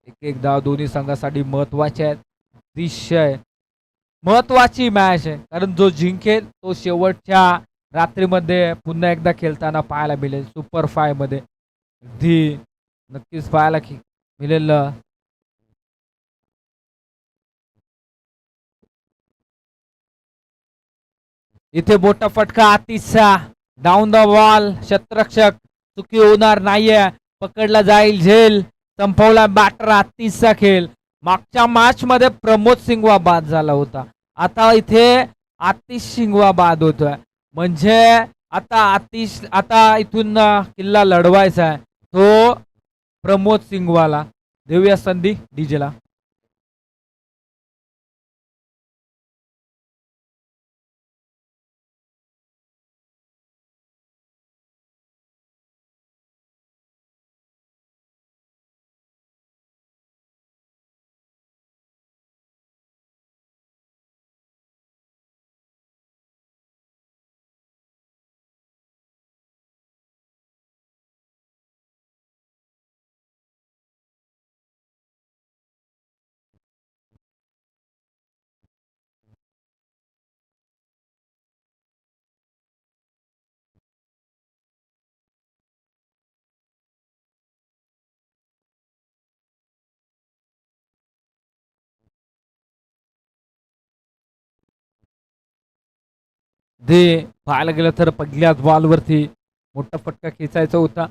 एक एक धाव दोन्ही संघासाठी महत्वाचे आहेत. अतिशय महत्वाची मॅच आहे, कारण जो जिंकेल तो शेवटच्या रात्रीमध्ये पुन्हा एकदा खेळताना पाहायला मिळेल. सुपर 5 मध्ये अगदी नक्कीच पाहायला मिळेल. इथे मोठा फटका अतिशा डाऊन द वॉल. क्षेत्ररक्षक चुकी होणार नाहीये. पकडला जाईल झेल. संपवला बॅटर. अतिशा खेळ. मागच्या मॅच मध्ये प्रमोद सिंगवा बाद झाला होता. आता इथे आतिश सिंगवा बाद होतोय. म्हणजे आता इथून किल्ला लढवायचा आहे तो प्रमोद सिंगवाला. देऊया संधी डीजेला. दे पाहायला गेलं तर पहिल्याच बॉलवरती मोठा फटका खेचायचा होता.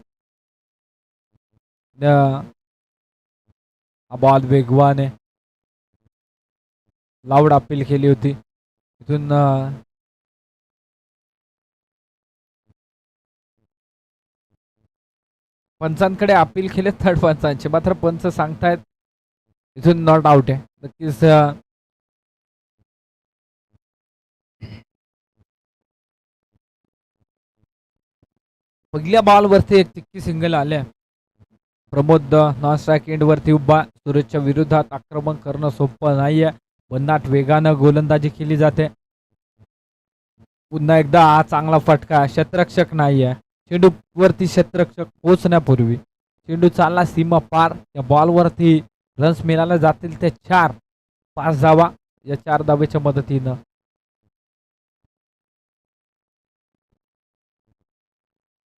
बॉल वेगवाने लाऊड अपील केली होती. इथून पंचांकडे अपील केले थर्ड पंचांचे, मात्र पंच सांगतायत इथून नॉट आउट आहे. नक्कीच पहिल्या बॉलवरती एक तिक्की सिंगल आले. प्रमोद नॉन स्ट्राईक एंड वरती उभा. सुरेशच्या विरोधात आक्रमण करणं सोपं नाहीये. भन्नाट वेगानं गोलंदाजी केली जाते. पुन्हा एकदा हा चांगला फटका. क्षेत्ररक्षक नाहीये चेंडू वरती. क्षेत्ररक्षक पोहोचण्यापूर्वी चेंडू चालला सीमा पार. या बॉलवरती रन्स मिळाले जातील ते 4. 5 धावा या 4 धावेच्या मदतीनं.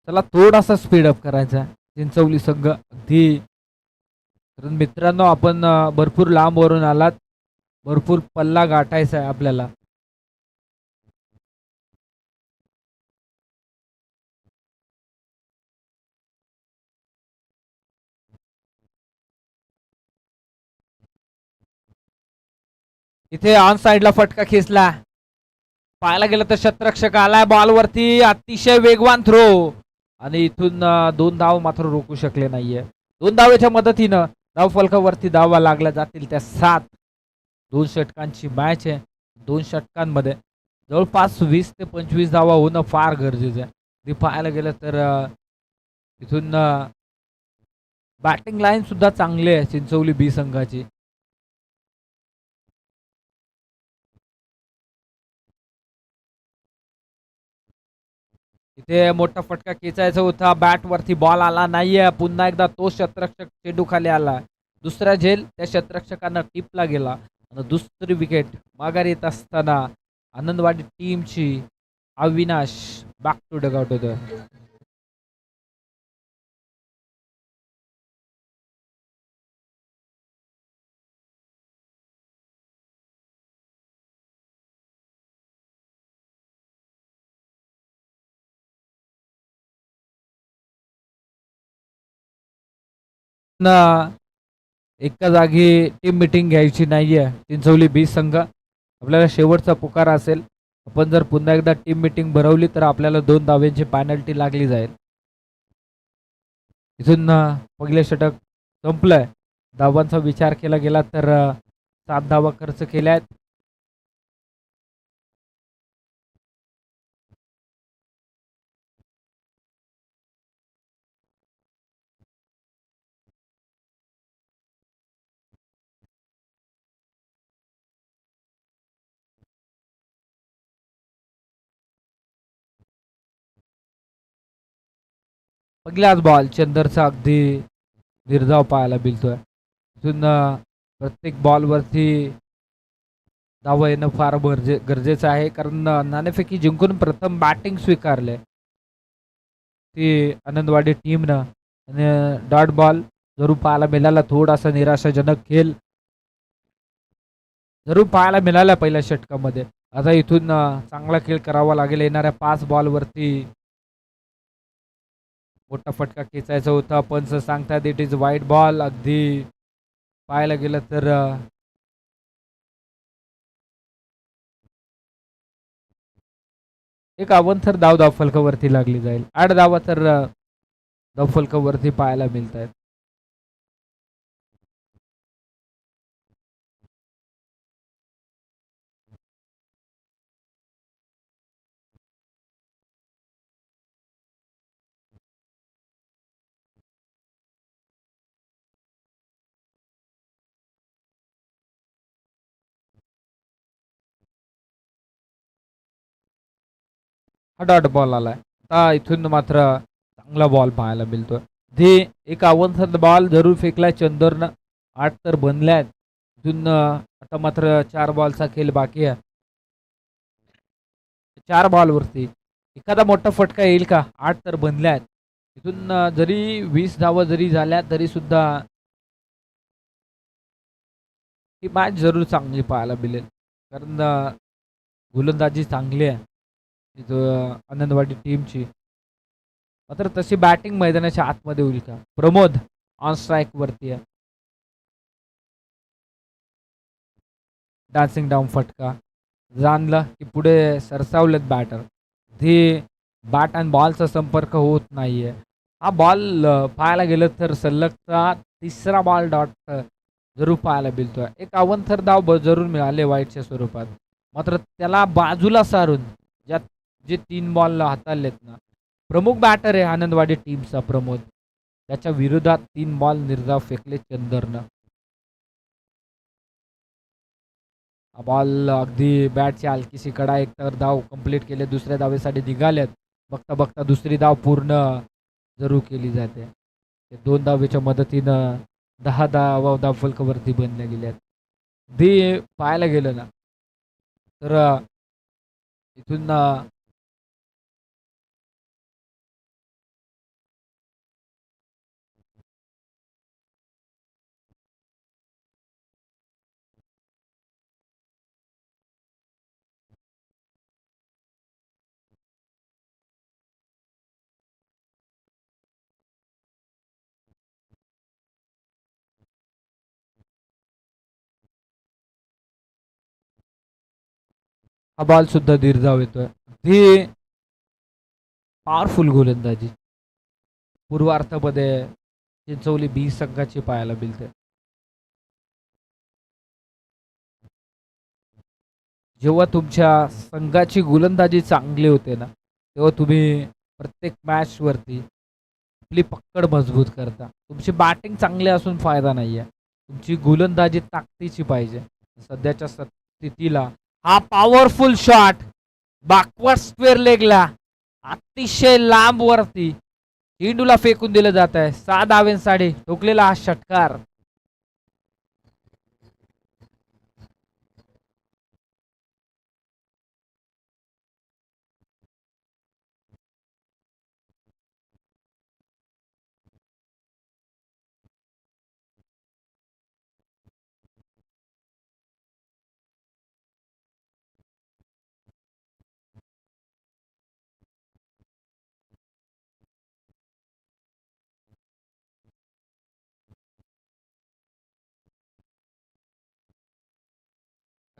त्याला थोडासा स्पीडअप करायचा चिंचवली संघ अगदी. मित्रांनो आपण भरपूर लांब वरून आलात. भरपूर पल्ला गाठायचा आहे आपल्याला. इथे ऑन साइडला फटका खेचला. पाहायला गेलं तर क्षेत्ररक्षक आलाय बॉलवरती. अतिशय वेगवान थ्रो आणि इथून 2 धाव मात्र रोखू शकले नाहीये. 2 धावेच्या मदतीनं धाव फलकावरती धावा लागल्या जातील त्या 7. 2 षटकांची मॅच आहे. 2 षटकांमध्ये जवळपास 20 ते 25 धावा होणं फार गरजेचं आहे. ते पाहायला गेलं तर इथून बॅटिंग लाईन सुद्धा चांगली आहे चिंचवली बी संघाची. इथे मोठा फटका खेचायचा होता. बॅट वरती बॉल आला नाहीये. पुन्हा एकदा तो क्षेत्ररक्षक चेंडू खाली आला. दुसरा झेल त्या क्षेत्ररक्षकांना टिपला गेला आणि दुसरी विकेट माघारी येत असताना आनंदवाडी टीमची अविनाश बॅक टू डगआउट होतं. एका जागी टीम मिटिंग घ्यायची नाहीये चिंचवली बी संघ. आपल्याला शेवटचा पुकार असेल. आपण जर पुन्हा एकदा टीम मिटिंग भरवली तर आपल्याला 2 धाव्यांची पेनल्टी लागली जाईल. इथून पहिले षटक संपलंय. धावांचा विचार केला गेला तर 7 धावा खर्च केल्या आहेत. पहिलाच बॉल चंदरचा अगदी निर्धाव पाहायला मिळतोय. इथून प्रत्येक बॉलवरती धावा येणं फार गरजेचं आहे, कारण नाणेफेकी जिंकून प्रथम बॅटिंग स्वीकारले ती आनंदवाडी टीमनं. आणि डॉट बॉल जरूर पाहायला मिळाला, थोडासा निराशाजनक खेळ जरूर पाहायला मिळाला पहिल्या षटकामध्ये. आता इथून चांगला खेळ करावा लागेल. येणाऱ्या 5 बॉलवरती मोठा फटका खेचायचा होता. पंच सांगतात इट इज वाईट बॉल. अगदी पाहायला गेलं तर एक अवंतर धाव फलकावरती लागली जाईल. 8 धावा तर धाव फलकावरती पाहायला मिळत आहेत. हा डॉट बॉल आलाय. आता इथून मात्र चांगला बॉल पाहायला मिळतोय. ते एक अवंतर बॉल जरूर फेकलाय चंदरनं. 8 तर बनल्यात. इथून आता मात्र 4 बॉलचा खेळ बाकी आहे. 4 बॉलवरती एखादा मोठा फटका येईल का? 8 तर बनल्यात. इथून जरी 20 धावा जरी झाल्या तरी सुद्धा ही मॅच जरूर चांगली पाहायला मिळेल, कारण गोलंदाजी चांगली आहे तिथं आनंदवाडी टीमची. मात्र तशी बॅटिंग मैदानाच्या आतमध्ये होईल का? प्रमोद ऑन स्ट्राईक वरती आहे. डान्सिंग डाऊन फटका जाणलं की पुढे सरसावलेत बॅटर. ते बॅट आणि बॉलचा संपर्क होत नाहीये. हा बॉल पाहायला गेलं तर सलगचा 3रा बॉल डॉट जरूर पाहायला मिळतोय. एक अवंतर धाव जरूर मिळाले वाईटच्या स्वरूपात. मात्र त्याला बाजूला सारून ज्या जे 3 बॉल हाताळलेत ना, प्रमुख बॅटर आहे आनंदवाडी टीमचा प्रमोद. त्याच्या विरोधात 3 बॉल निर्धाव फेकले चंदरनं. बॉल अगदी बॅटची हलकीशी कडा, एक तर धाव कंप्लीट केले, दुसऱ्या धावेसाठी निघालेत. बघता बघता दुसरी धाव पूर्ण जरूर केली जाते. 2 धावेच्या मदतीनं 10 धावा धाव फलकावरती बनल्या गेल्यात. ते पाहायला गेलं ना तर इथून हा बॉल सुद्धा दीर्घाव येतोय. ती पॉवरफुल गोलंदाजी पूर्वार्धामध्ये चिंचवली बी संघाची पाहायला मिळते. जेव्हा तुमच्या संघाची गोलंदाजी चांगली होते ना, तेव्हा तुम्ही प्रत्येक मॅच वरती आपली पकड मजबूत करता. तुमची बॅटिंग चांगली असून फायदा नाहीये. तुमची गोलंदाजी ताकदीची पाहिजे. सध्याच्या स्थितीला हा पॉवरफुल शॉट बॅकवर्ड स्क्वेअर लेगला अतिशय लांब वरती चेंडूला फेकून दिलं जात आहे. 6 धावेंसाठी ठोकलेला हा षटकार.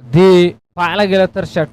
अगदी पाहायला गेलं तर षटकार